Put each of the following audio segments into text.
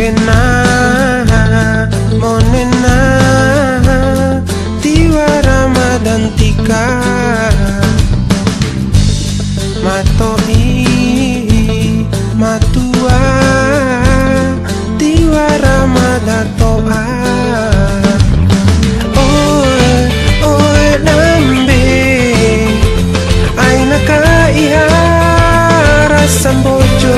wena monena tiwa Ramadan tika matoi matua tiwa Ramadan toa oe nambe aina ka iha rasa bojo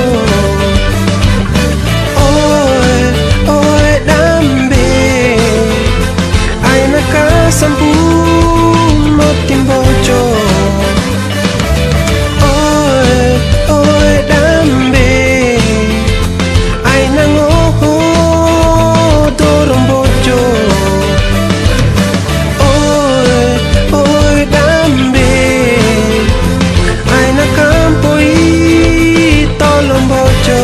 oe nambe aina ka sampun motim bojo oe nambe aina ngoho dorong bojo oe nambe aina kampoi tolong bojo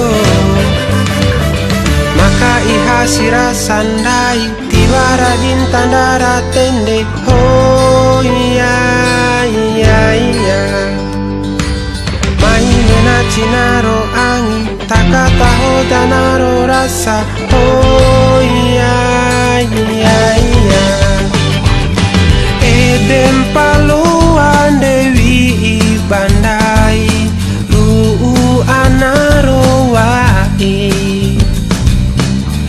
maka iha sira sandai tiwara dintandara tende oh iya mai mena cinaro angi taka tahu danaro rasa oh iya edem paluan dewi bandai anaro wai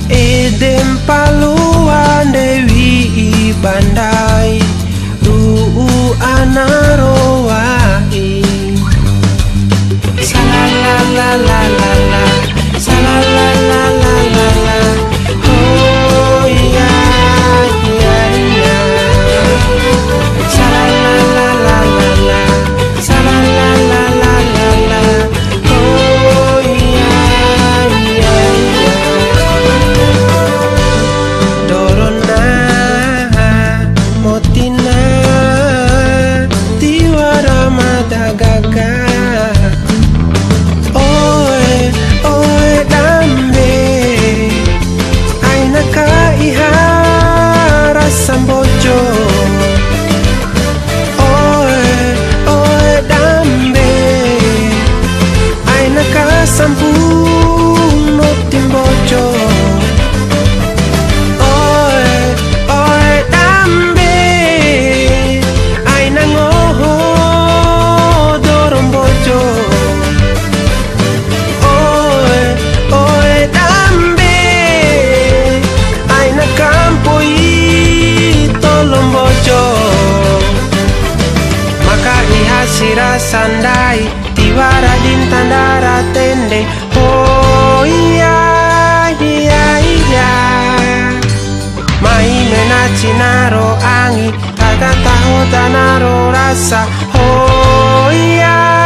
edem paluan dewi bandai anaro wai salalalalala salalalalala oh iya salalalalala salalalalala oh iya dorona motina tiwa Ramadan gaga oe dambe aina ka iha rasa bojo oe dambe aina ka sampun motim bojo oe dambe aina ngoho dorong bojo oe dambe aina kampoi tolong bojo maka iha sira sandai tiwara dintandara tende oh iya mai mena cinaro angi kagak tahu danaro rasa oh iya